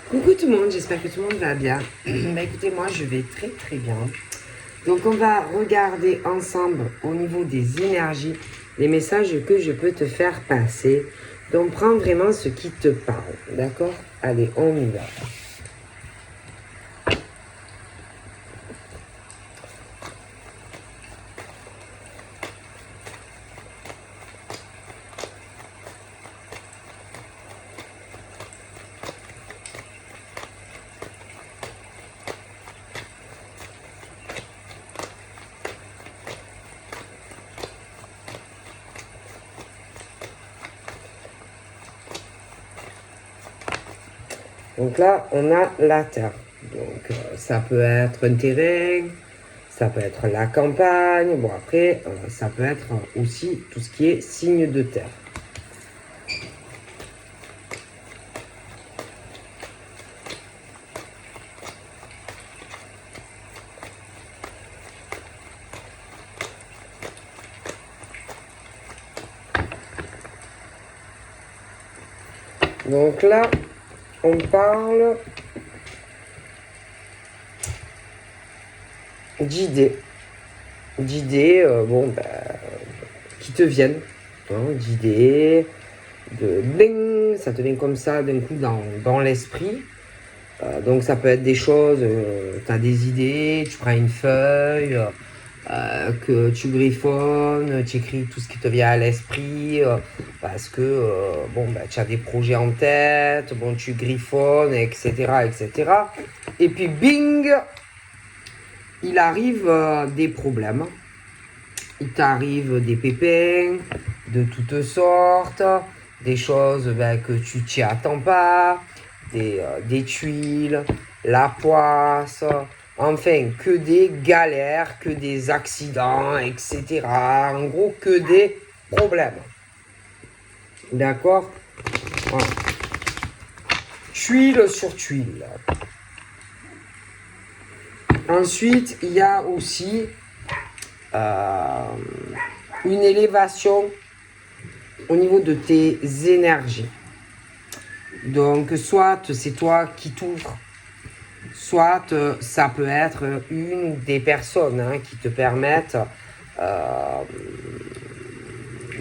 Coucou tout le monde, j'espère que tout le monde va bien. Bah écoutez, moi je vais très très bien. Donc on va regarder ensemble au niveau des énergies les messages que je peux te faire passer. Donc prends vraiment ce qui te parle, d'accord? Allez, on y va. Donc là, on a la Terre. Donc ça peut être un terrain, ça peut être la campagne. Bon après, ça peut être aussi tout ce qui est signe de terre. Donc là, on parle d'idées. Bon, qui te viennent. Hein, d'idées, de bling, ça te vient comme ça d'un coup dans l'esprit. Donc ça peut être des choses, tu as des idées, tu prends une feuille, que tu griffonnes, tu écris tout ce qui te vient à l'esprit, parce que tu as des projets en tête, bon, tu griffonnes, etc., etc. Et puis bing, il arrive des problèmes. Il t'arrive des pépins de toutes sortes, des choses que tu t'y attends pas, des tuiles, la poisse, enfin que des galères, que des accidents, etc. En gros, que des problèmes. D'accord? Voilà. Tuile sur tuile. Ensuite, il y a aussi une élévation au niveau de tes énergies. Donc, soit c'est toi qui t'ouvres, soit ça peut être une ou des personnes qui te permettent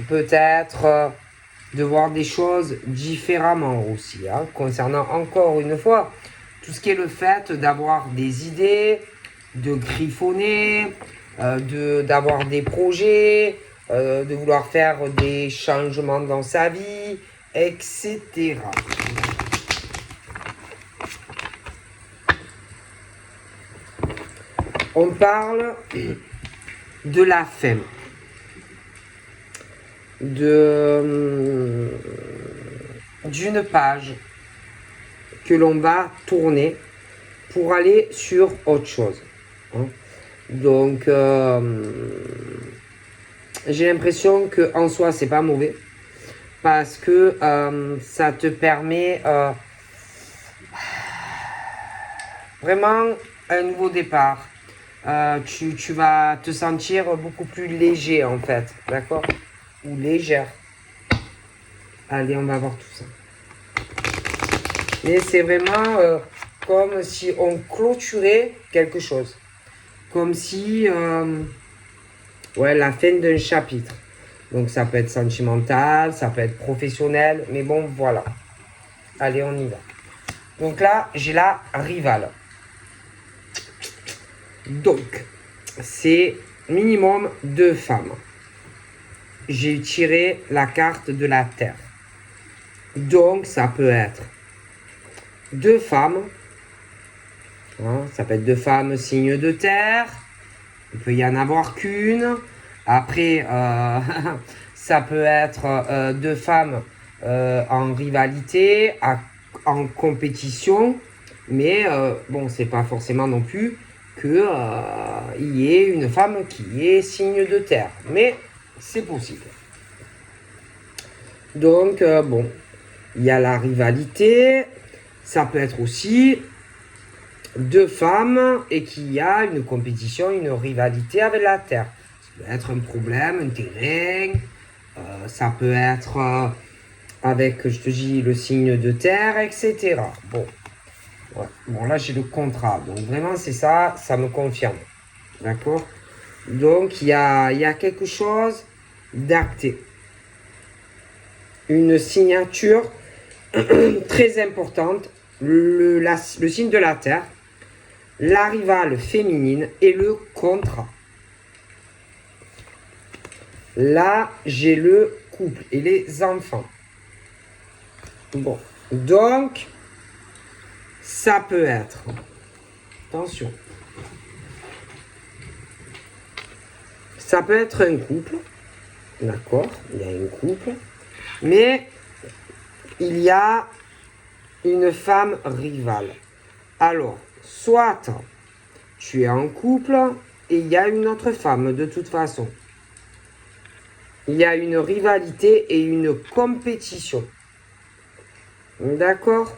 peut-être de voir des choses différemment aussi, concernant encore une fois tout ce qui est le fait d'avoir des idées, de griffonner, d'avoir des projets, de vouloir faire des changements dans sa vie, etc. On parle de la fin, d'une page que l'on va tourner pour aller sur autre chose. Donc, j'ai l'impression que en soi, c'est pas mauvais parce que ça te permet vraiment un nouveau départ. Tu vas te sentir beaucoup plus léger en fait, d'accord? Ou légère. Allez, on va voir tout ça. Mais c'est vraiment comme si on clôturait quelque chose. Comme si, la fin d'un chapitre. Donc ça peut être sentimental, ça peut être professionnel, mais bon, voilà. Allez, on y va. Donc là, j'ai la rivale. Donc, c'est minimum 2 femmes. J'ai tiré la carte de la Terre. Donc, ça peut être 2 femmes. Ça peut être 2 femmes signes de terre. Il peut y en avoir qu'une. Après, ça peut être 2 femmes en rivalité, en compétition. Mais bon, c'est pas forcément non plus qu'il y ait une femme qui est signe de terre. Mais c'est possible. Donc, il y a la rivalité. Ça peut être aussi 2 femmes et qu'il y a une compétition, une rivalité avec la Terre. Ça peut être un problème, un terrain. Ça peut être avec, je te dis, le signe de terre, etc. Bon. Ouais. Bon, là, j'ai le contrat. Donc, vraiment, c'est ça. Ça me confirme. D'accord? Donc, il y a quelque chose d'acté. Une signature très importante. Le signe de la Terre. La rivale féminine et le contrat. Là, j'ai le couple et les enfants. Bon. Donc, ça peut être... Attention. Ça peut être un couple. D'accord, il y a un couple. Mais il y a une femme rivale. Alors, soit tu es en couple et il y a une autre femme de toute façon. Il y a une rivalité et une compétition. D'accord?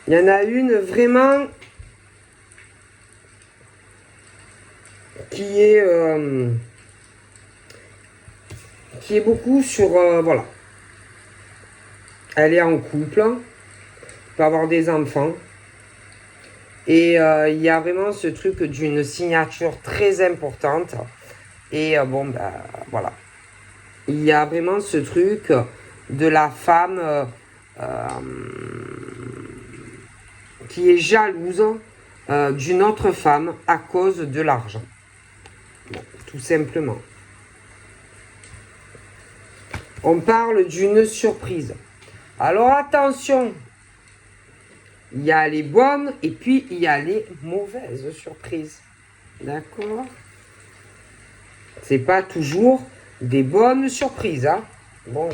Il y en a une vraiment qui est beaucoup sur... voilà. Elle est en couple, peut avoir des enfants. Et il y a vraiment ce truc d'une signature très importante. Et bon, ben voilà. Il y a vraiment ce truc de la femme qui est jalouse d'une autre femme à cause de l'argent. Bon, tout simplement. On parle d'une surprise. Alors attention, il y a les bonnes et puis il y a les mauvaises surprises. D'accord? C'est pas toujours des bonnes surprises. Hein? Bon,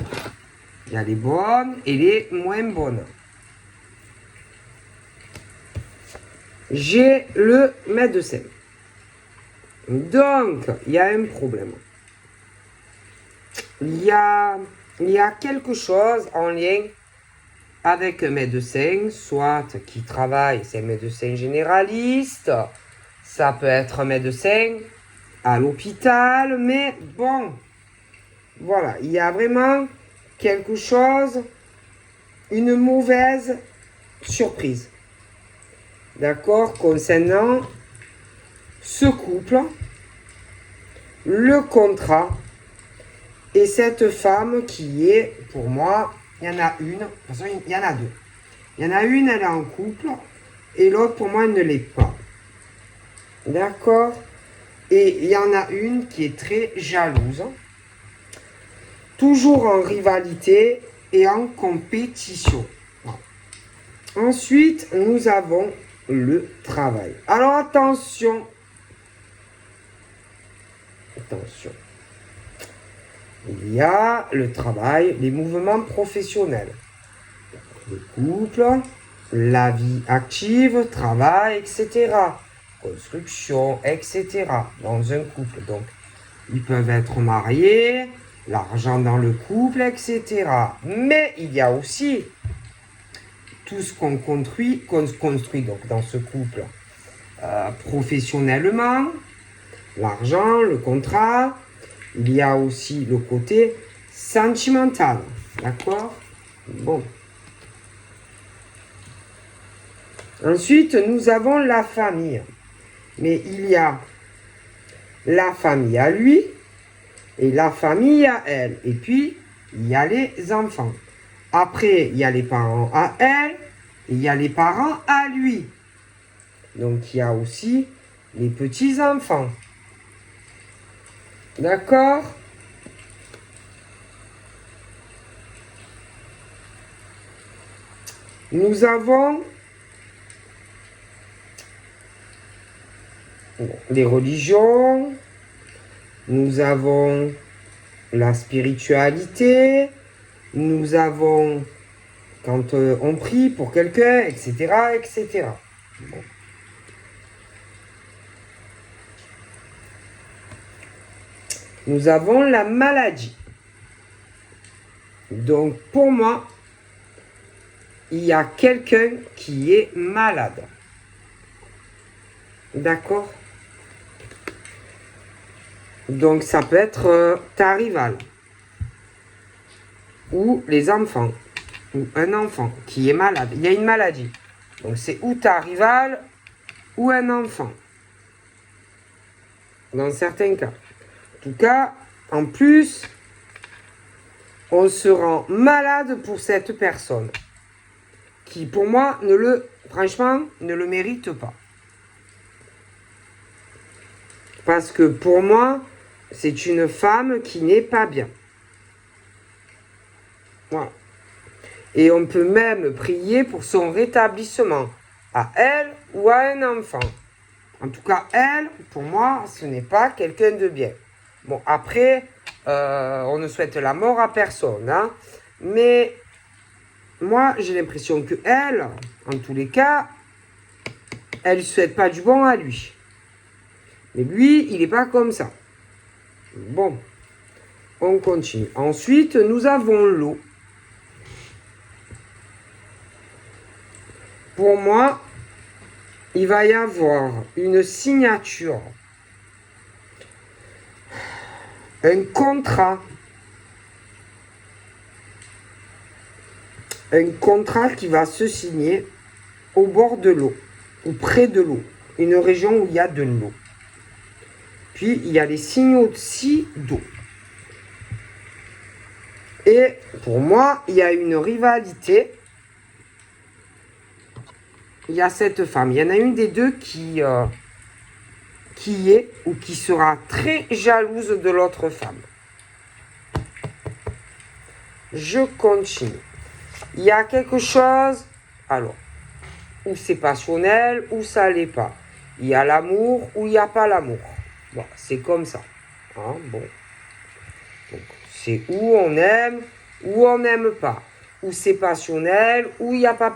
il y a les bonnes et les moins bonnes. J'ai le médecin. Donc, il y a un problème. Il y a quelque chose en lien avec un médecin, soit qui travaille, c'est un médecin généraliste, ça peut être un médecin à l'hôpital, mais bon, voilà, il y a vraiment quelque chose, une mauvaise surprise. D'accord, concernant ce couple, le contrat et cette femme qui est, pour moi, il y en a une, de toute façon, il y en a deux. Il y en a une, elle est en couple, et l'autre, pour moi, elle ne l'est pas. D'accord? Et il y en a une qui est très jalouse, toujours en rivalité et en compétition. Voilà. Ensuite, nous avons le travail. Alors, attention. Attention. Il y a le travail, les mouvements professionnels. Le couple, la vie active, travail, etc. Construction, etc. Dans un couple. Donc, ils peuvent être mariés, l'argent dans le couple, etc. Mais il y a aussi tout ce qu'on construit donc, dans ce couple. Professionnellement, l'argent, le contrat. Il y a aussi le côté sentimental. D'accord? Bon. Ensuite, nous avons la famille. Mais il y a la famille à lui et la famille à elle. Et puis, il y a les enfants. Après, il y a les parents à elle et il y a les parents à lui. Donc, il y a aussi les petits-enfants. D'accord? Nous avons les religions, nous avons la spiritualité, nous avons quand on prie pour quelqu'un, etc., etc. Bon. Nous avons la maladie. Donc, pour moi, il y a quelqu'un qui est malade. D'accord? Donc, ça peut être ta rivale. ou les enfants, ou un enfant qui est malade. Il y a une maladie. Donc c'est ou ta rivale ou un enfant. Dans certains cas. En tout cas, en plus, on se rend malade pour cette personne. Qui, pour moi, franchement, ne le mérite pas. Parce que pour moi, c'est une femme qui n'est pas bien. Voilà. Et on peut même prier pour son rétablissement, à elle ou à un enfant. En tout cas, elle, pour moi, ce n'est pas quelqu'un de bien. Bon, après, on ne souhaite la mort à personne, hein, mais moi, j'ai l'impression que elle, en tous les cas, elle ne souhaite pas du bon à lui. Mais lui, il n'est pas comme ça. Bon, on continue. Ensuite, nous avons l'eau. Pour moi, il va y avoir une signature, un contrat qui va se signer au bord de l'eau, ou près de l'eau, une région où il y a de l'eau. Puis, il y a les signaux aussi d'eau. Et pour moi, il y a une rivalité. Il y a cette femme. Il y en a une des deux qui est ou qui sera très jalouse de l'autre femme. Je continue. Il y a quelque chose, alors, où c'est passionnel, ou ça l'est pas. Il y a l'amour, ou il n'y a pas l'amour. Bon, c'est comme ça. Hein, bon. Donc, c'est où on aime, ou on n'aime pas. Où c'est passionnel, ou il n'y a pas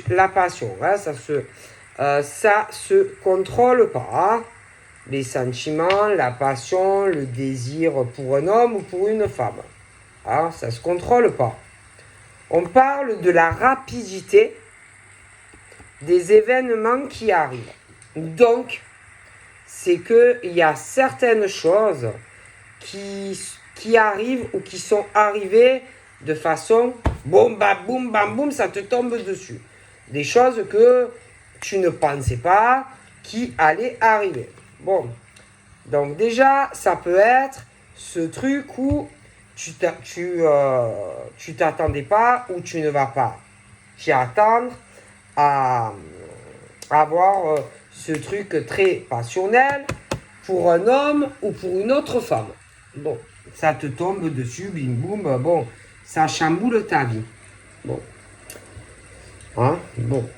la passion. Hein, ça se contrôle pas. Hein. Les sentiments, la passion, le désir pour un homme ou pour une femme. Hein, ça ne se contrôle pas. On parle de la rapidité des événements qui arrivent. Donc, c'est qu'il y a certaines choses qui arrivent ou qui sont arrivées de façon boum, bam, boum, bam, boum, ça te tombe dessus. Des choses que tu ne pensais pas qui allaient arriver. Bon, donc déjà, ça peut être ce truc où tu t'attendais pas ou tu ne vas pas t'y attendre à avoir ce truc très passionnel pour un homme ou pour une autre femme. Bon, ça te tombe dessus, bim boum, bon, ça chamboule ta vie. Bon. Hein, bon.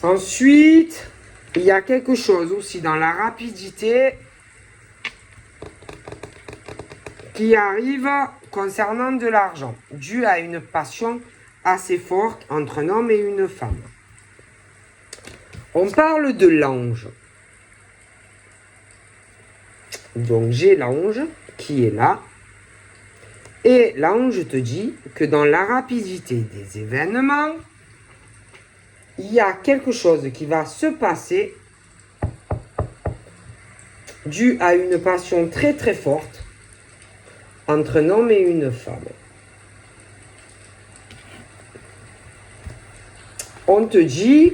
Ensuite, il y a quelque chose aussi dans la rapidité qui arrive concernant de l'argent, dû à une passion assez forte entre un homme et une femme. On parle de l'ange. Donc j'ai l'ange qui est là. Et l'ange te dit que dans la rapidité des événements, il y a quelque chose qui va se passer dû à une passion très très forte entre un homme et une femme. On te dit,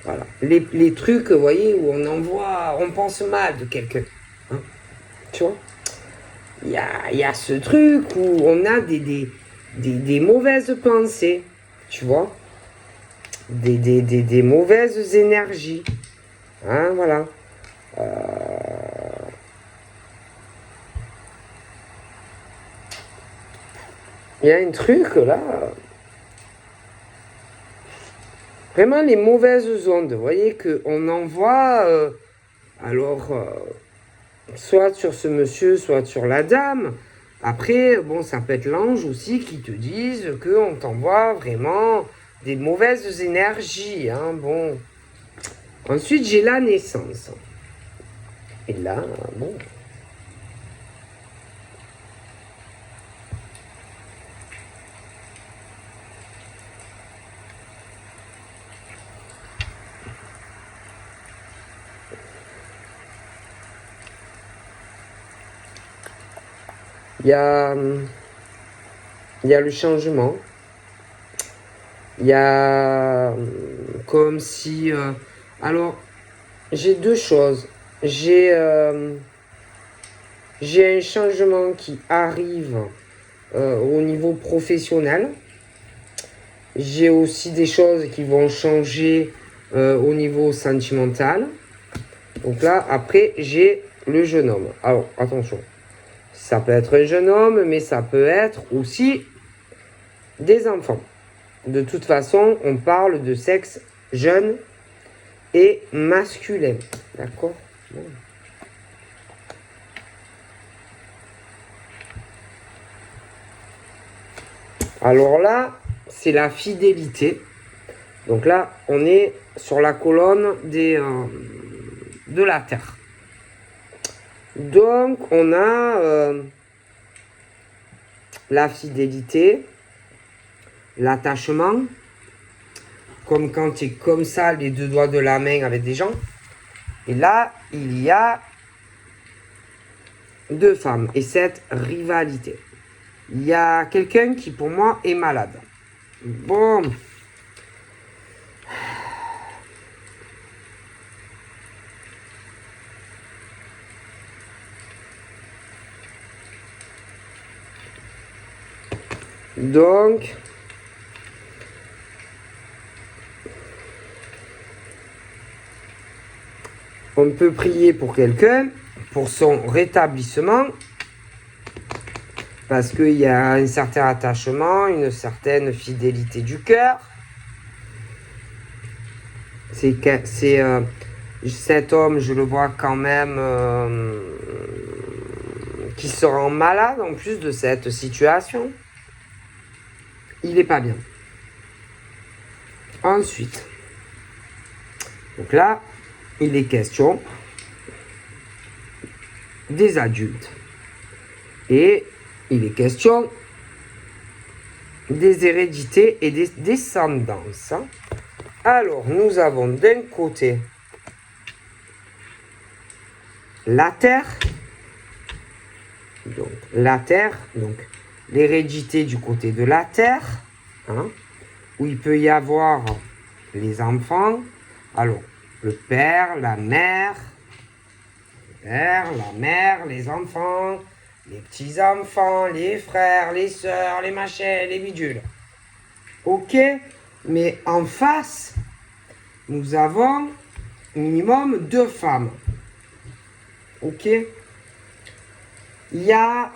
voilà, les trucs, vous voyez, où on pense mal de quelqu'un. Hein, tu vois, il y a ce truc où on a des mauvaises pensées, tu vois, des mauvaises énergies. Hein, voilà. Il y a un truc là. Vraiment les mauvaises ondes. Vous voyez qu'on envoie soit sur ce monsieur, soit sur la dame. Après, bon, ça peut être l'ange aussi qui te dise qu'on t'envoie vraiment des mauvaises énergies. Hein, bon. Ensuite, j'ai la naissance. Et là, bon. Il y a il y a le changement. Il y a comme si... alors, j'ai deux choses. J'ai un changement qui arrive au niveau professionnel. J'ai aussi des choses qui vont changer au niveau sentimental. Donc là, après, j'ai le jeune homme. Alors, attention. Ça peut être un jeune homme, mais ça peut être aussi des enfants. De toute façon, on parle de sexe jeune et masculin. D'accord ? Bon. Alors là, c'est la fidélité. Donc là, on est sur la colonne de la Terre. Donc, on a la fidélité, l'attachement, comme quand tu es comme ça, les deux doigts de la main avec des gens. Et là, il y a deux femmes et cette rivalité. Il y a quelqu'un qui, pour moi, est malade. Bon. Donc, on peut prier pour quelqu'un, pour son rétablissement, parce qu'il y a un certain attachement, une certaine fidélité du cœur. Cet homme, je le vois quand même, qui se rend malade en plus de cette situation. Il n'est pas bien. Ensuite, donc là, il est question des adultes. Et il est question des hérédités et des descendances. Alors, nous avons d'un côté la terre. Donc, la terre, donc l'hérédité du côté de la terre, hein, où il peut y avoir les enfants. Alors, le père, la mère, les enfants, les petits-enfants, les frères, les sœurs, les machins, les bidules. Ok, mais en face, nous avons minimum 2 femmes. Ok, il y a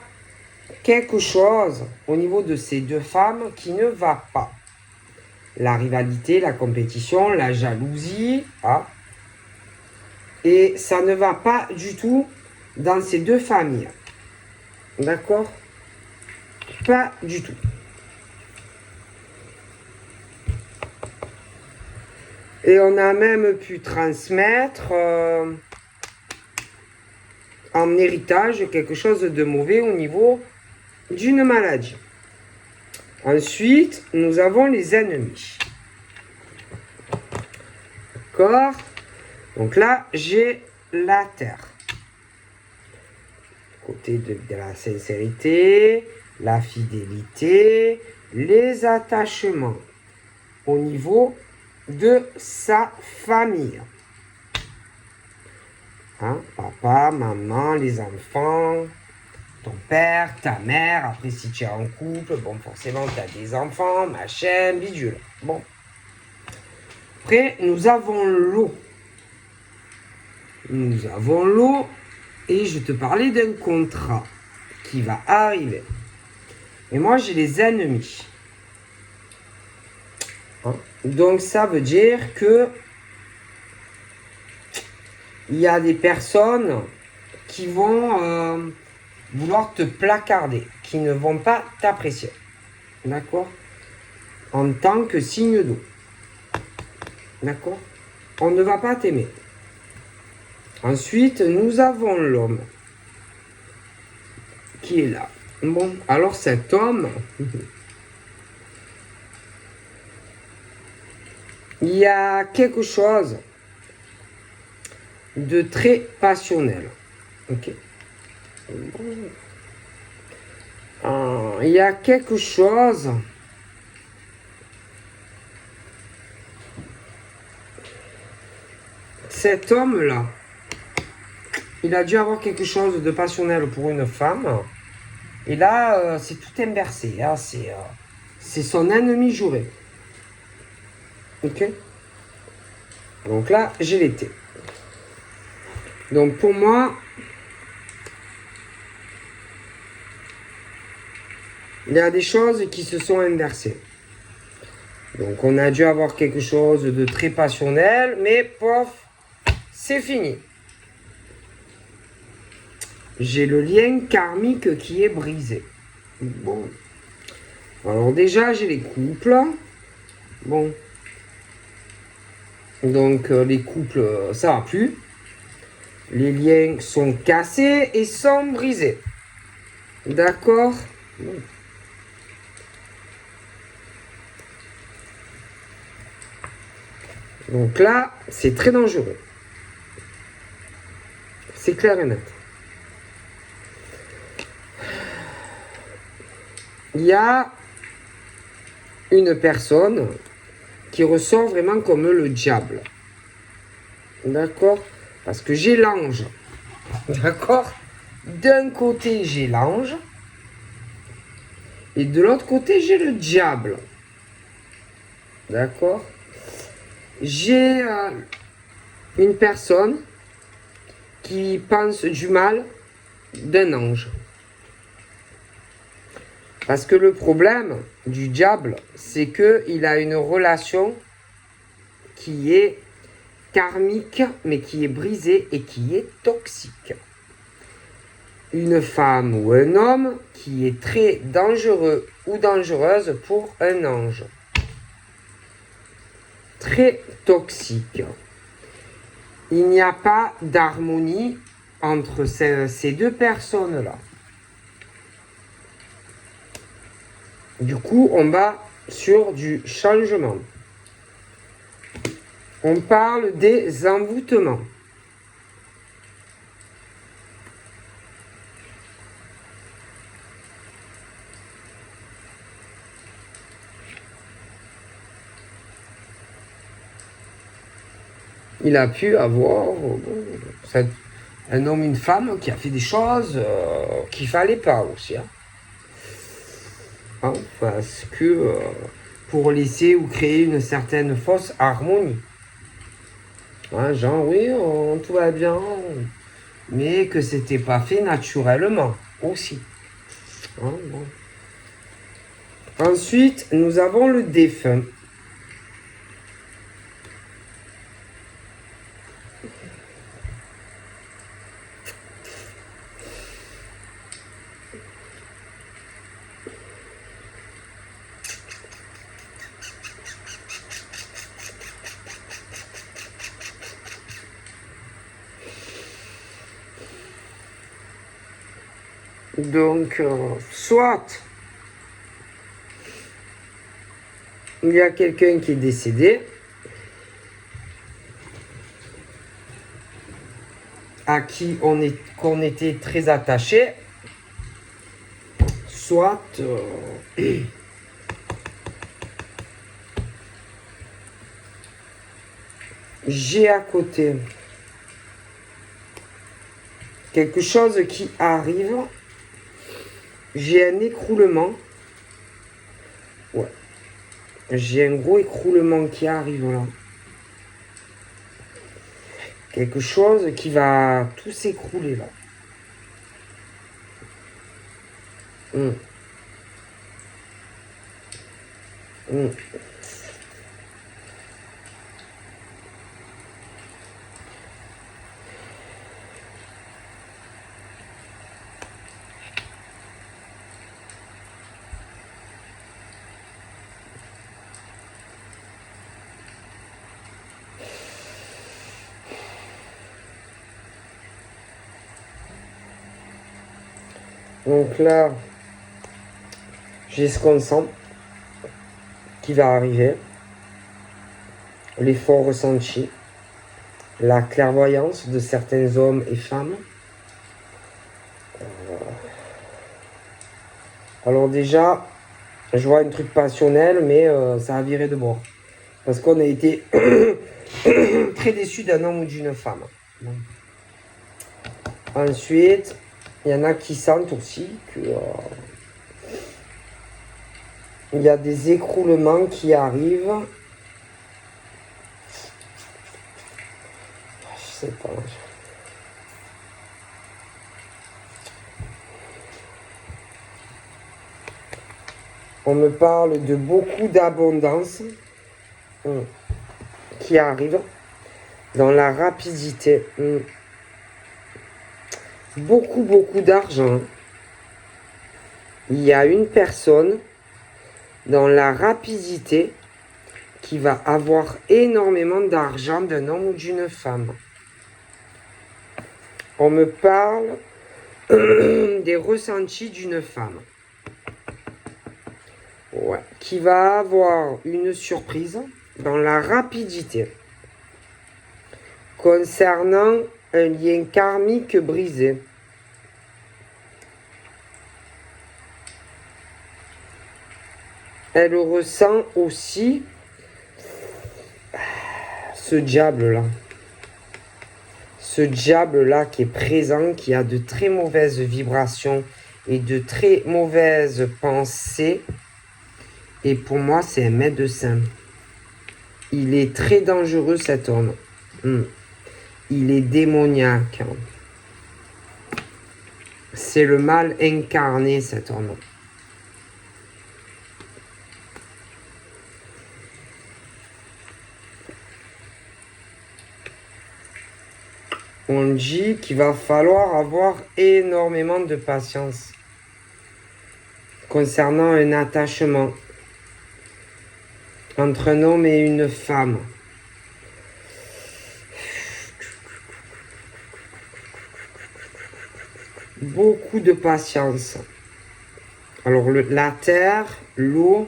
quelque chose au niveau de ces 2 femmes qui ne va pas. La rivalité, la compétition, la jalousie, hein. Et ça ne va pas du tout dans ces 2 familles. D'accord? Pas du tout. Et on a même pu transmettre en héritage quelque chose de mauvais au niveau d'une maladie. Ensuite, nous avons les ennemis. D'accord? Donc là, j'ai la terre. Côté de la sincérité, la fidélité, les attachements au niveau de sa famille. Hein? Papa, maman, les enfants, ton père, ta mère. Après, si tu es en couple, bon, forcément, tu as des enfants, machin, bidule. Bon. Après, nous avons l'eau. Nous avons l'eau. Et je te parlais d'un contrat qui va arriver. Et moi, j'ai les ennemis. Hein? Donc, ça veut dire que il y a des personnes qui vont vouloir te placarder, qui ne vont pas t'apprécier. D'accord? En tant que signe d'eau. D'accord? On ne va pas t'aimer. Ensuite, nous avons l'homme qui est là. Bon, alors cet homme, il y a quelque chose de très passionnel. Ok. il y a quelque chose. Cet homme-là, il a dû avoir quelque chose de passionnel pour une femme. Et là, c'est tout inversé. Hein, c'est son ennemi juré. Ok? Donc là, j'ai l'été. Donc pour moi, il y a des choses qui se sont inversées. Donc on a dû avoir quelque chose de très passionnel, mais pof, c'est fini. J'ai le lien karmique qui est brisé. Bon. Alors déjà, j'ai les couples. Bon. Donc les couples, ça va plus. Les liens sont cassés et sont brisés. D'accord? Bon. Donc là, c'est très dangereux. C'est clair et net. Il y a une personne qui ressort vraiment comme le diable. D'accord? Parce que j'ai l'ange. D'accord? D'un côté, j'ai l'ange. Et de l'autre côté, j'ai le diable. D'accord? J'ai une personne qui pense du mal d'un ange. Parce que le problème du diable, c'est qu'il a une relation qui est karmique, mais qui est brisée et qui est toxique. Une femme ou un homme qui est très dangereux ou dangereuse pour un ange. Très toxique. Il n'y a pas d'harmonie entre ces deux personnes-là. Du coup, on va sur du changement. On parle des envoûtements. Il a pu avoir un homme, une femme qui a fait des choses qu'il ne fallait pas aussi. Hein, parce que pour laisser ou créer une certaine fausse harmonie. Hein, genre, oui, tout va bien, mais que c'était pas fait naturellement aussi. Hein, bon. Ensuite, nous avons le défunt. Donc, soit il y a quelqu'un qui est décédé, à qui qu'on était très attaché, soit j'ai à côté quelque chose qui arrive, j'ai un écroulement. Ouais. J'ai un gros écroulement qui arrive là. Quelque chose qui va tout s'écrouler là. Donc là, j'ai ce qu'on sent qui va arriver, l'effort ressenti, la clairvoyance de certains hommes et femmes. Alors déjà, je vois un truc passionnel, mais ça a viré de bord. Parce qu'on a été très déçus d'un homme ou d'une femme. Bon. Ensuite, il y en a qui sentent aussi que il y a des écroulements qui arrivent. Je sais pas. On me parle de beaucoup d'abondance qui arrive dans la rapidité. Beaucoup d'argent. Il y a une personne dans la rapidité qui va avoir énormément d'argent d'un homme ou d'une femme. On me parle des ressentis d'une femme. Ouais, qui va avoir une surprise dans la rapidité concernant un lien karmique brisé. Elle ressent aussi ce diable-là. Ce diable-là qui est présent, qui a de très mauvaises vibrations et de très mauvaises pensées. Et pour moi, c'est un médecin. Il est très dangereux, cet homme. Il est démoniaque. C'est le mal incarné, cet homme. On dit qu'il va falloir avoir énormément de patience concernant un attachement entre un homme et une femme. Beaucoup de patience. Alors la terre, l'eau,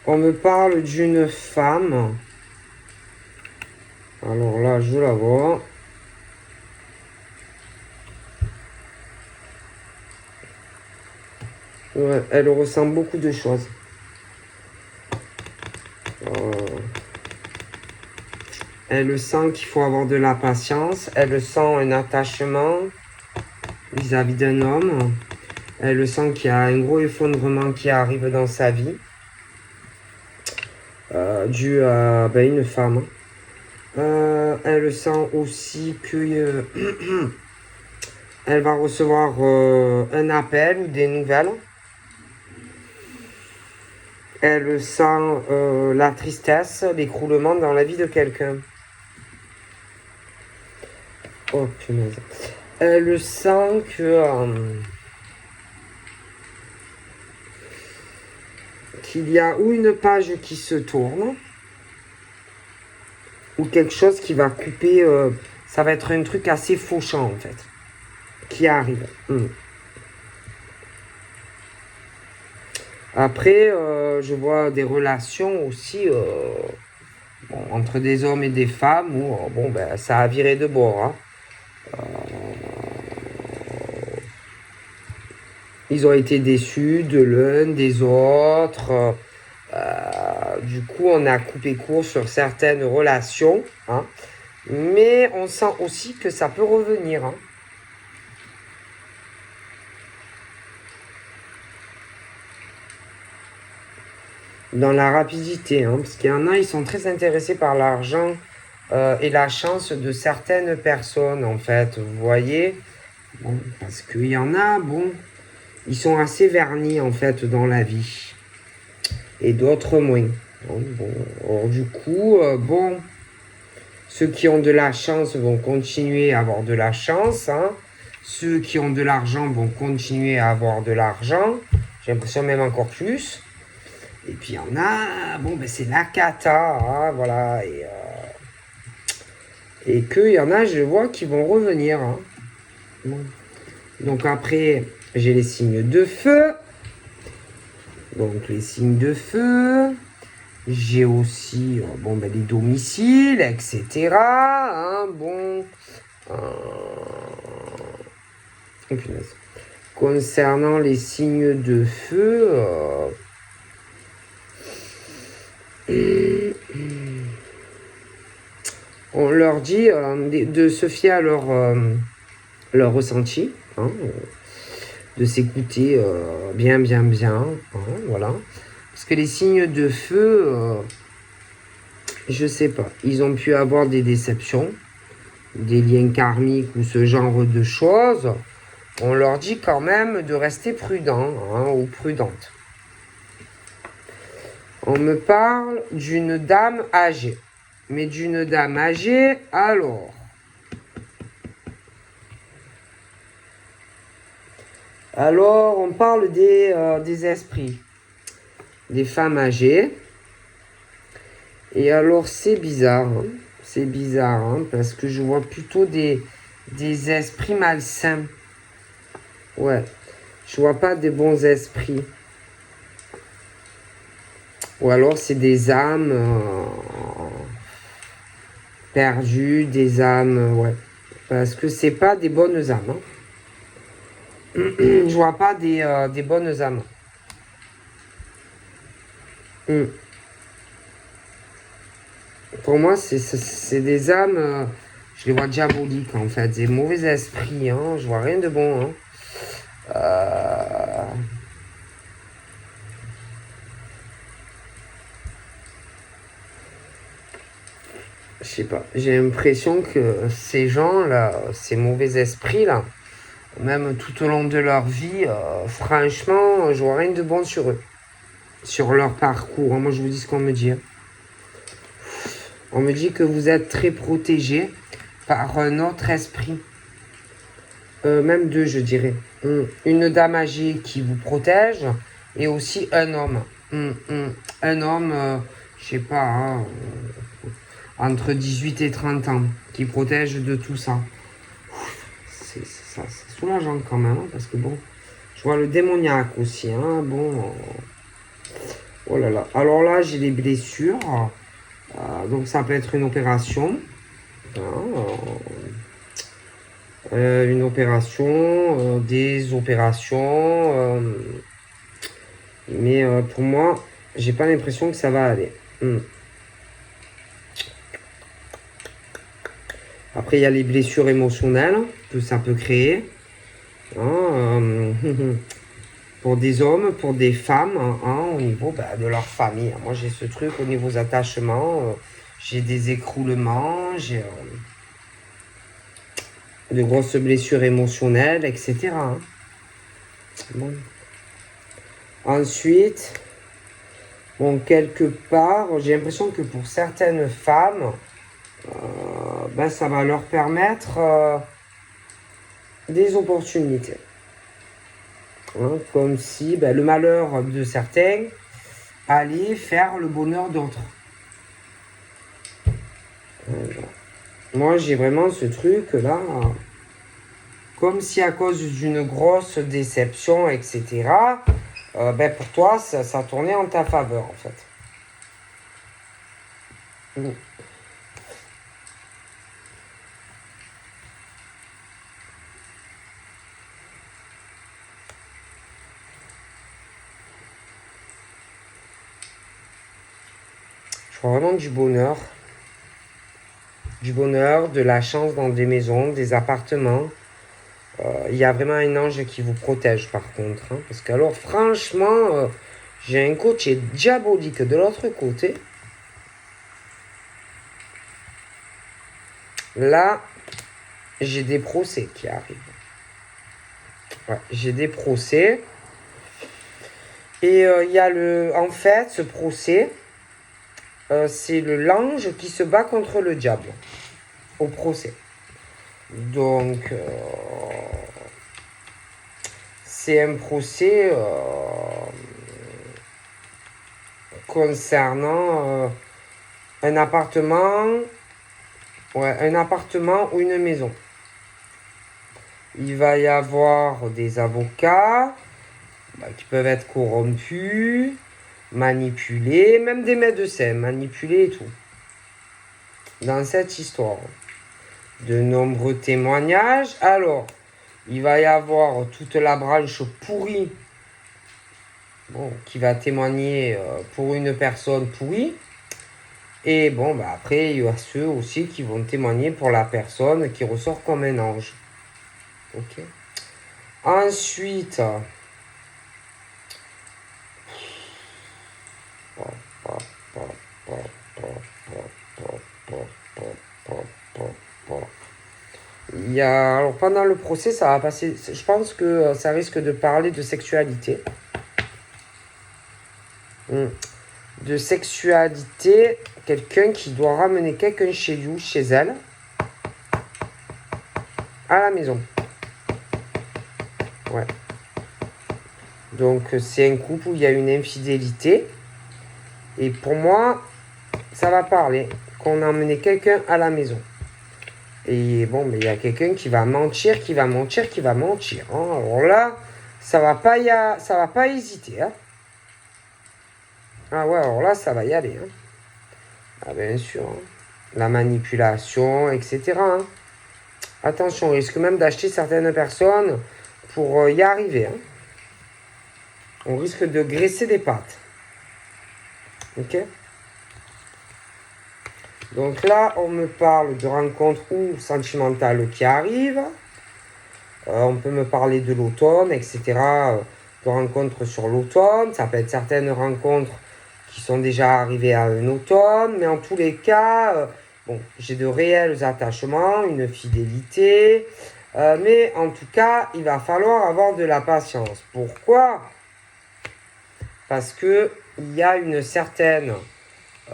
on me parle d'une femme. Alors là, je la vois. Ouais, elle ressent beaucoup de choses. Elle sent qu'il faut avoir de la patience. Elle sent un attachement vis-à-vis d'un homme. Elle sent qu'il y a un gros effondrement qui arrive dans sa vie. Dû à une femme. Elle sent aussi que elle va recevoir un appel ou des nouvelles. Elle sent la tristesse, l'écroulement dans la vie de quelqu'un. Oh punaise. Elle sent que qu'il y a ou une page qui se tourne, ou quelque chose qui va couper. Ça va être un truc assez fauchant en fait, qui arrive. Après, je vois des relations aussi entre des hommes et des femmes où ça a viré de bord. Hein. Ils ont été déçus de l'un, des autres. Du coup, on a coupé court sur certaines relations. Hein. Mais on sent aussi que ça peut revenir. Hein. Dans la rapidité. Hein, parce qu'il y en a, ils sont très intéressés par l'argent et la chance de certaines personnes, en fait. Vous voyez, parce qu'il y en a, ils sont assez vernis, en fait, dans la vie. Et d'autres moins. Alors, du coup, ceux qui ont de la chance vont continuer à avoir de la chance. Hein. Ceux qui ont de l'argent vont continuer à avoir de l'argent. J'ai l'impression même encore plus. Et puis il y en a, c'est la cata, hein, voilà. Et qu'il y en a, je vois, qui vont revenir. Hein. Donc après, j'ai les signes de feu. Donc les signes de feu. J'ai aussi les domiciles, etc. Hein, Concernant les signes de feu, on leur dit de se fier à leur ressenti, hein, de s'écouter bien, hein, voilà. Parce que les signes de feu, je sais pas, ils ont pu avoir des déceptions, des liens karmiques ou ce genre de choses. On leur dit quand même de rester prudent, hein, ou prudente. On me parle d'une dame âgée. Mais d'une dame âgée, alors. Alors, on parle des esprits. Des femmes âgées. Et alors, c'est bizarre. Hein. C'est bizarre, hein, parce que je vois plutôt des esprits malsains. Ouais. Je vois pas des bons esprits. Ou alors, c'est des âmes perdues, des âmes, ouais. Parce que c'est pas des bonnes âmes. Hein. Je vois pas des bonnes âmes. Pour moi, c'est des âmes, je les vois diaboliques en fait, des mauvais esprits, hein, je vois rien de bon. Hein. Je sais pas, j'ai l'impression que ces gens-là, ces mauvais esprits-là, même tout au long de leur vie, franchement, je vois rien de bon sur eux, sur leur parcours. Moi, je vous dis ce qu'on me dit. Hein. On me dit que vous êtes très protégé par un autre esprit. Même deux, je dirais. Une dame âgée qui vous protège et aussi un homme. Un homme, je sais pas, hein, entre 18 et 30 ans, qui protège de tout ça. C'est soulageant quand même, hein, parce que bon, je vois le démoniaque aussi. Hein, bon, oh là là. Alors là, j'ai des blessures. Donc ça peut être une opération. Une opération, des opérations. Mais pour moi, j'ai pas l'impression que ça va aller. Après, il y a les blessures émotionnelles que ça peut créer. Pour des hommes, pour des femmes, hein, au niveau de leur famille. Moi, j'ai ce truc au niveau des attachements. J'ai des écroulements, j'ai de grosses blessures émotionnelles, etc. Hein. Bon. Ensuite, bon, quelque part, j'ai l'impression que pour certaines femmes, ça va leur permettre des opportunités. Hein, comme si le malheur de certains allait faire le bonheur d'autres. Moi, j'ai vraiment ce truc-là, comme si à cause d'une grosse déception, etc., pour toi, ça tournait en ta faveur, en fait. Je vois vraiment du bonheur. Du bonheur, de la chance dans des maisons, des appartements. Il y a vraiment un ange qui vous protège, par contre. Hein, parce que alors, franchement, j'ai un côté diabolique de l'autre côté. Là, j'ai des procès qui arrivent. Ouais, j'ai des procès. Et il y a en fait, ce procès, c'est l'ange qui se bat contre le diable au procès. Donc, c'est un procès concernant un appartement ou une maison. Il va y avoir des avocats qui peuvent être corrompus, manipulés, même des médecins manipulés et tout. Dans cette histoire, de nombreux témoignages. Alors, Il va y avoir toute la branche pourrie, bon, qui va témoigner pour une personne pourrie. Et bon, bah après, il y a ceux aussi qui vont témoigner pour la personne qui ressort comme un ange. Ok. Ensuite, il y a, alors pendant le procès, ça va passer. Je pense que ça risque de parler de sexualité. De sexualité, quelqu'un qui doit ramener quelqu'un chez lui, chez elle, à la maison. Ouais. Donc c'est un couple où il y a une infidélité. Et pour moi, ça va parler qu'on a emmené quelqu'un à la maison. Et bon, mais il y a quelqu'un qui va mentir, qui va mentir, qui va mentir. Hein. Alors là, ça va pas hésiter. Hein. Ah ouais, alors là, ça va y aller. Hein. Ah bien sûr. Hein. La manipulation, etc. Hein. Attention, on risque même d'acheter certaines personnes pour y arriver. Hein. On risque de graisser des pattes. Ok. Donc là, on me parle de rencontres ou sentimentales qui arrivent. On peut me parler de l'automne, etc. De rencontres sur l'automne. Ça peut être certaines rencontres qui sont déjà arrivées à un automne. Mais en tous les cas, bon, j'ai de réels attachements, une fidélité. Mais en tout cas, il va falloir avoir de la patience. Pourquoi ? Parce qu'il y a une certaine,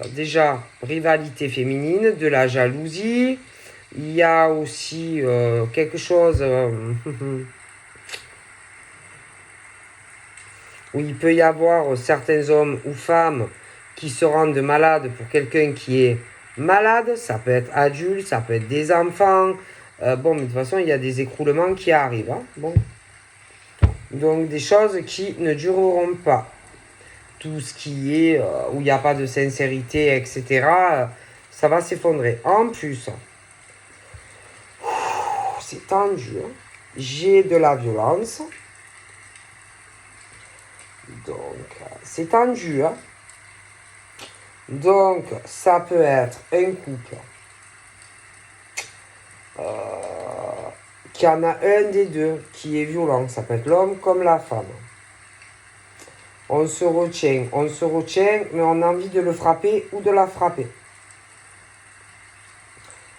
déjà, rivalité féminine, de la jalousie. Il y a aussi quelque chose où il peut y avoir certains hommes ou femmes qui se rendent malades pour quelqu'un qui est malade. Ça peut être adulte, ça peut être des enfants. Bon, mais de toute façon, il y a des écroulements qui arrivent. Hein. Bon. Donc, des choses qui ne dureront pas. Tout ce qui est où il n'y a pas de sincérité, etc., ça va s'effondrer. En plus, c'est tendu. Hein. J'ai de la violence. Donc, c'est tendu. Hein. Donc, ça peut être un couple qui en a un des deux qui est violent. Ça peut être l'homme comme la femme. On se retient, mais on a envie de le frapper ou de la frapper.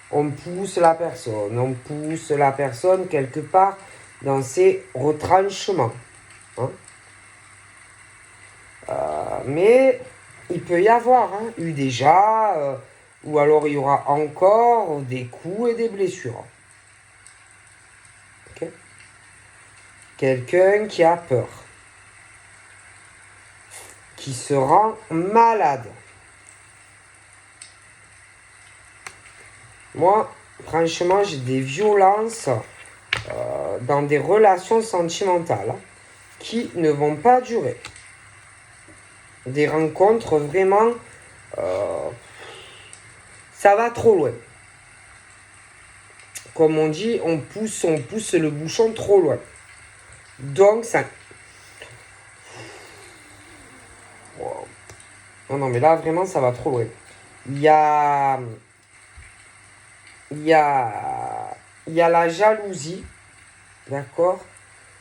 On pousse la personne quelque part dans ses retranchements. Hein. Mais il peut y avoir eu déjà, ou alors il y aura encore des coups et des blessures. Okay. Quelqu'un qui a peur, qui se rend malade. Moi, franchement, j'ai des violences dans des relations sentimentales qui ne vont pas durer. Des rencontres vraiment, ça va trop loin. Comme on dit, on pousse le bouchon trop loin. Donc, ça... Wow. Non, mais là, vraiment, ça va trop loin. Il y a la jalousie, d'accord ?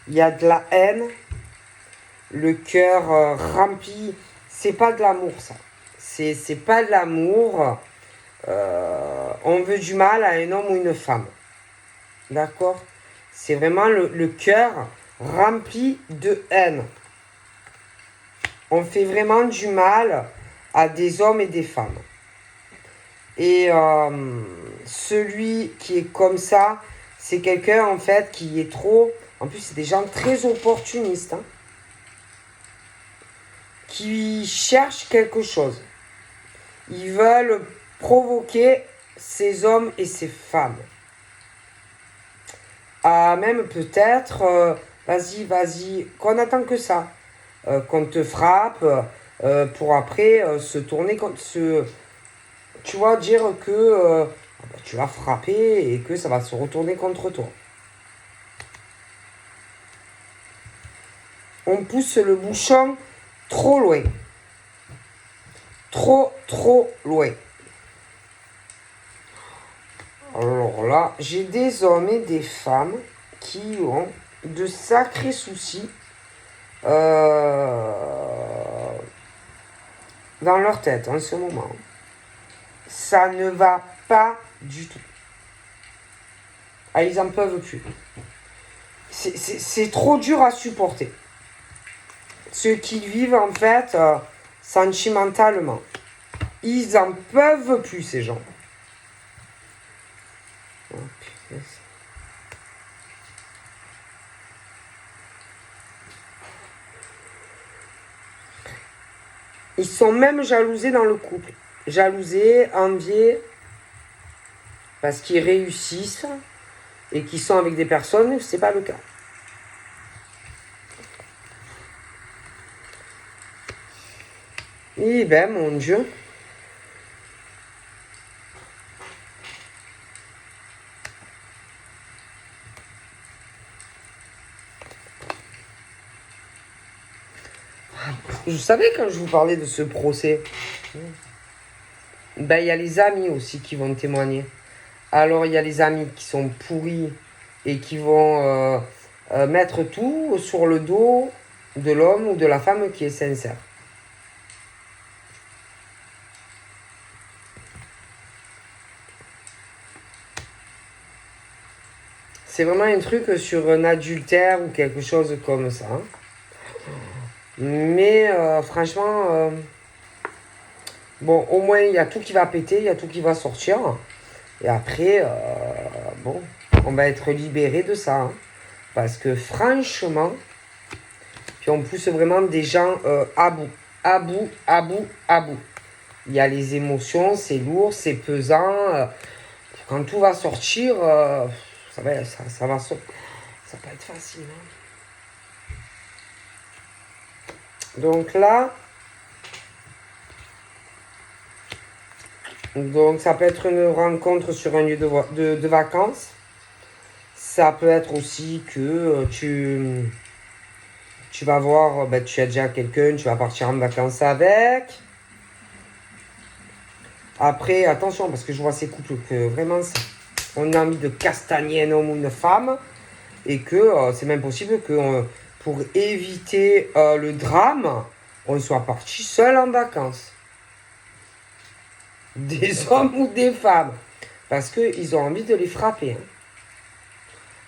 Il y a de la haine, le cœur rempli. C'est pas de l'amour, ça. C'est pas de l'amour. On veut du mal à un homme ou une femme. D'accord ? C'est vraiment le cœur rempli de haine. On fait vraiment du mal à des hommes et des femmes. Et celui qui est comme ça, c'est quelqu'un en fait qui est trop... En plus, c'est des gens très opportunistes. Hein, qui cherchent quelque chose. Ils veulent provoquer ces hommes et ces femmes. Même peut-être, vas-y, qu'on attend que ça. Qu'on te frappe pour après se tourner contre tu vois, dire que tu l'as frappé et que ça va se retourner contre toi. on pousse le bouchon trop loin. Trop loin. Alors là, j'ai des hommes et des femmes qui ont de sacrés soucis dans leur tête en ce moment. Ça ne va pas du tout. Ah, ils en peuvent plus. C'est trop dur à supporter. Ce qu'ils vivent en fait sentimentalement. Ils en peuvent plus, ces gens. Oh, putain. Ils sont même jalousés dans le couple. Jalousés, enviés, parce qu'ils réussissent et qu'ils sont avec des personnes où ce n'est pas le cas. Eh ben, mon Dieu. Je savais quand je vous parlais de ce procès. Ben, il y a les amis aussi qui vont témoigner. Alors, il y a les amis qui sont pourris et qui vont mettre tout sur le dos de l'homme ou de la femme qui est sincère. C'est vraiment un truc sur un adultère ou quelque chose comme ça. Mais franchement, bon, au moins il y a tout qui va péter, il y a tout qui va sortir. Et après, bon, on va être libéré de ça. Hein. Parce que franchement, puis on pousse vraiment des gens à bout. À bout, à bout, à bout. Il y a les émotions, c'est lourd, c'est pesant. Quand tout va sortir, ça va pas être facile. Hein. Donc là, ça peut être une rencontre sur un lieu de vacances. Ça peut être aussi que tu vas voir, tu as déjà quelqu'un, tu vas partir en vacances avec. Après, attention, parce que je vois ces couples que vraiment, on a envie de castagner un homme ou une femme. Et que c'est même possible que pour éviter le drame, on soit parti seul en vacances. Des hommes ou des femmes. Parce qu'ils ont envie de les frapper. Hein.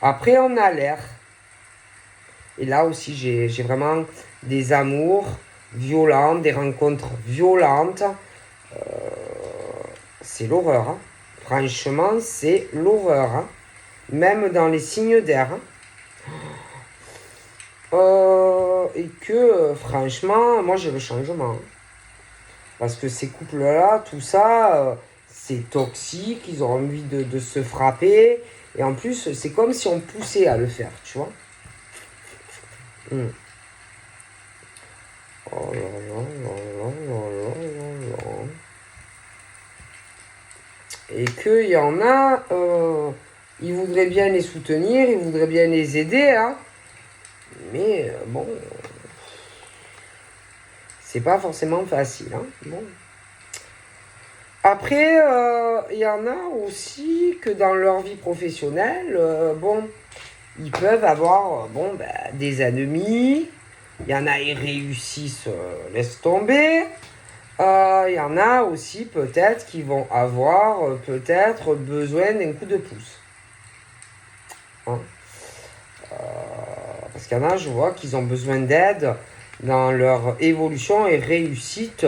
Après, on a l'air. Et là aussi, j'ai vraiment des amours violents, des rencontres violentes. C'est l'horreur. Hein. Franchement, c'est l'horreur. Hein. Même dans les signes d'air. Hein. Et que, franchement, moi, j'ai le changement. Parce que ces couples-là, tout ça, c'est toxique, ils ont envie de se frapper. Et en plus, c'est comme si on poussait à le faire, tu vois. Oh là là là là là là là. Et qu'il y en a, ils voudraient bien les soutenir, ils voudraient bien les aider, hein. Mais bon, c'est pas forcément facile. Hein. Bon. Après, il y en a aussi que dans leur vie professionnelle, bon, ils peuvent avoir des ennemis. Il y en a, ils réussissent, laisse tomber. Il y en a aussi peut-être qui vont avoir peut-être besoin d'un coup de pouce. Hein. Parce qu'il y en a, je vois qu'ils ont besoin d'aide dans leur évolution et réussite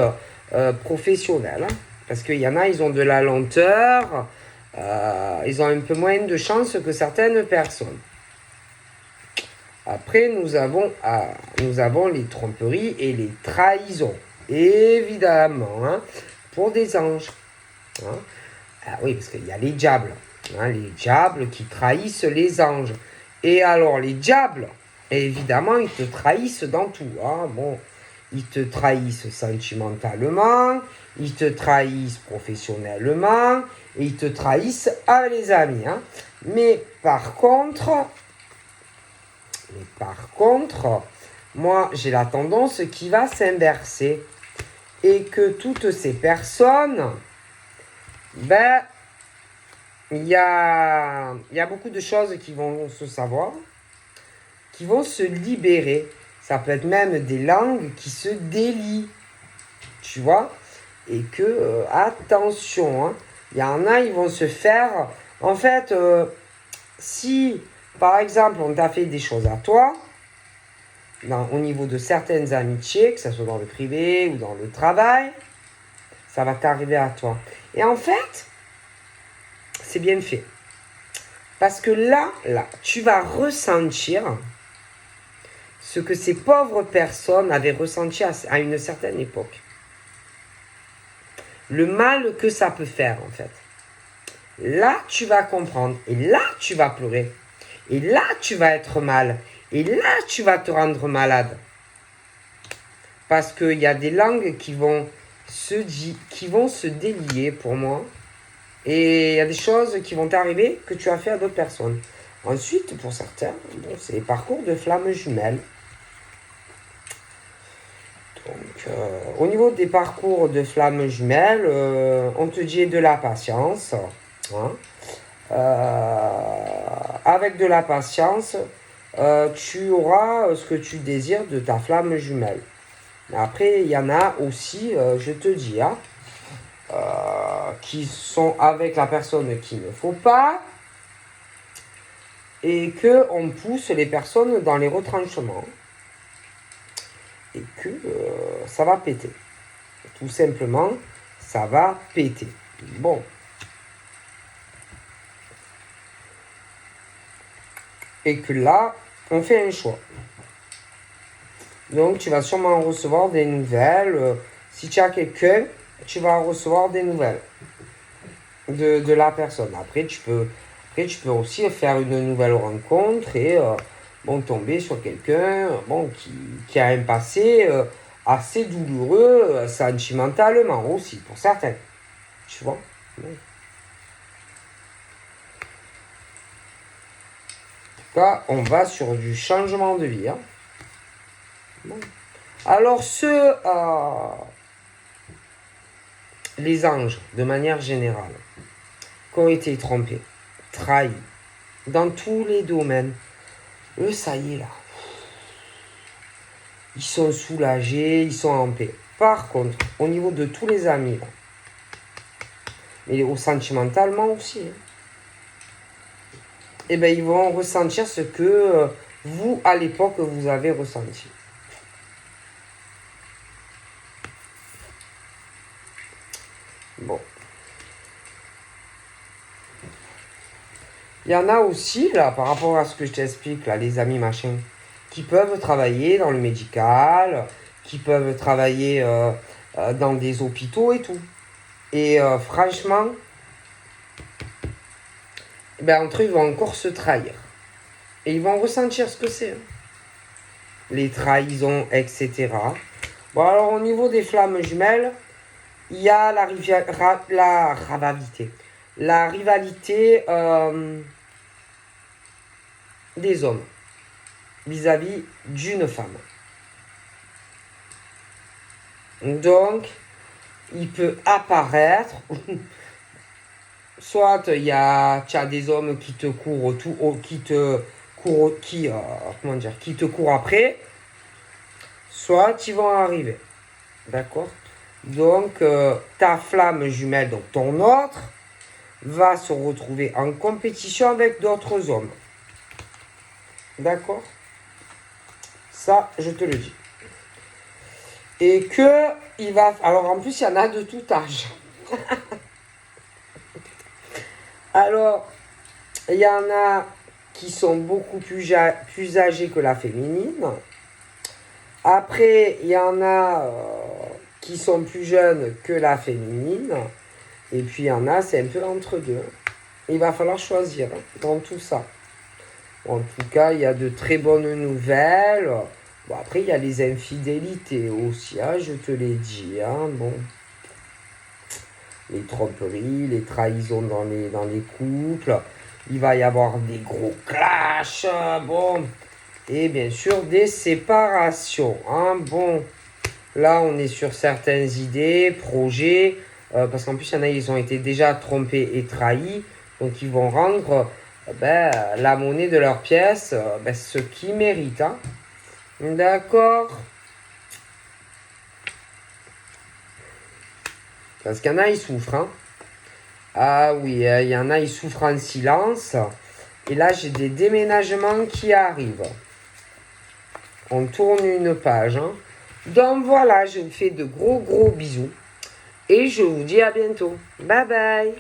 professionnelle. Hein. Parce qu'il y en a, ils ont de la lenteur, ils ont un peu moins de chance que certaines personnes. Après, nous avons les tromperies et les trahisons. Évidemment, hein, pour des anges. Hein. Ah oui, parce qu'il y a les diables. Hein, les diables qui trahissent les anges. Et alors, les diables, évidemment, ils te trahissent dans tout. Hein. Bon, ils te trahissent sentimentalement, ils te trahissent professionnellement, et ils te trahissent avec les amis. Hein. Mais par contre, moi, j'ai la tendance qui va s'inverser. Et que toutes ces personnes, ben, il y a beaucoup de choses qui vont se savoir, qui vont se libérer. Ça peut être même des langues qui se délient, tu vois. Et que, attention, hein, il y en a, ils vont se faire... En fait, si, par exemple, on t'a fait des choses à toi, au niveau de certaines amitiés, que ce soit dans le privé ou dans le travail, ça va t'arriver à toi. Et en fait, c'est bien fait. Parce que là, tu vas ressentir ce que ces pauvres personnes avaient ressenti à une certaine époque. Le mal que ça peut faire, en fait. Là, tu vas comprendre. Et là, tu vas pleurer. Et là, tu vas être mal. Et là, tu vas te rendre malade. Parce qu'il y a des langues qui vont se délier pour moi. Et il y a des choses qui vont t'arriver que tu as fait à d'autres personnes. Ensuite, pour certains, bon, c'est les parcours de flammes jumelles. Donc, au niveau des parcours de flammes jumelles, on te dit de la patience. Hein. Avec de la patience, tu auras ce que tu désires de ta flamme jumelle. Après, il y en a aussi, je te dis, hein, qui sont avec la personne qu'il ne faut pas et qu'on pousse les personnes dans les retranchements et que ça va péter. Tout simplement, ça va péter. Bon. Et que là, on fait un choix. Donc, tu vas sûrement recevoir des nouvelles. Si tu as quelqu'un, tu vas recevoir des nouvelles de la personne. Après, tu peux aussi faire une nouvelle rencontre et tomber sur quelqu'un qui a un passé assez douloureux sentimentalement aussi, pour certains. Tu vois? En tout cas, on va sur du changement de vie. Hein. Bon. Alors, les anges, de manière générale, qui ont été trompés, trahis, dans tous les domaines, eux, ça y est là. Ils sont soulagés, ils sont en paix. Par contre, au niveau de tous les amis, là, et au sentimentalement aussi, hein, eh ben, ils vont ressentir ce que vous, à l'époque, vous avez ressenti. Bon. Il y en a aussi, là, par rapport à ce que je t'explique, là, les amis machin, qui peuvent travailler dans le médical, qui peuvent travailler dans des hôpitaux et tout. Et franchement, ben, entre eux, ils vont encore se trahir. Et ils vont ressentir ce que c'est. Hein. Les trahisons, etc. Bon, alors au niveau des flammes jumelles, il y a la rivalité. La rivalité des hommes vis-à-vis d'une femme. Donc, il peut apparaître, soit tu as des hommes qui te courent qui te courent après, soit ils vont arriver. D'accord? Donc, ta flamme jumelle, donc ton autre, va se retrouver en compétition avec d'autres hommes. D'accord? Ça, je te le dis. Et que il va... Alors, en plus, il y en a de tout âge. Alors, il y en a qui sont beaucoup plus âgés que la féminine. Après, il y en a qui sont plus jeunes que la féminine. Et puis, il y en a, c'est un peu entre deux. Il va falloir choisir dans tout ça. En tout cas, il y a de très bonnes nouvelles. Bon, après, il y a les infidélités aussi, hein, je te l'ai dit. Hein, bon. Les tromperies, les trahisons dans les couples. Il va y avoir des gros clashs. Bon, et bien sûr des séparations. Hein. Bon, là on est sur certaines idées, projets, parce qu'en plus il y en a, ils ont été déjà trompés et trahis, donc ils vont rendre la monnaie de leur pièce ce qu'ils méritent. Hein. D'accord. Parce qu'il y en a, ils souffrent. Hein. Ah oui, il y en a, ils souffrent en silence. Et là, j'ai des déménagements qui arrivent. On tourne une page. Hein. Donc voilà, je vous fais de gros bisous. Et je vous dis à bientôt. Bye bye.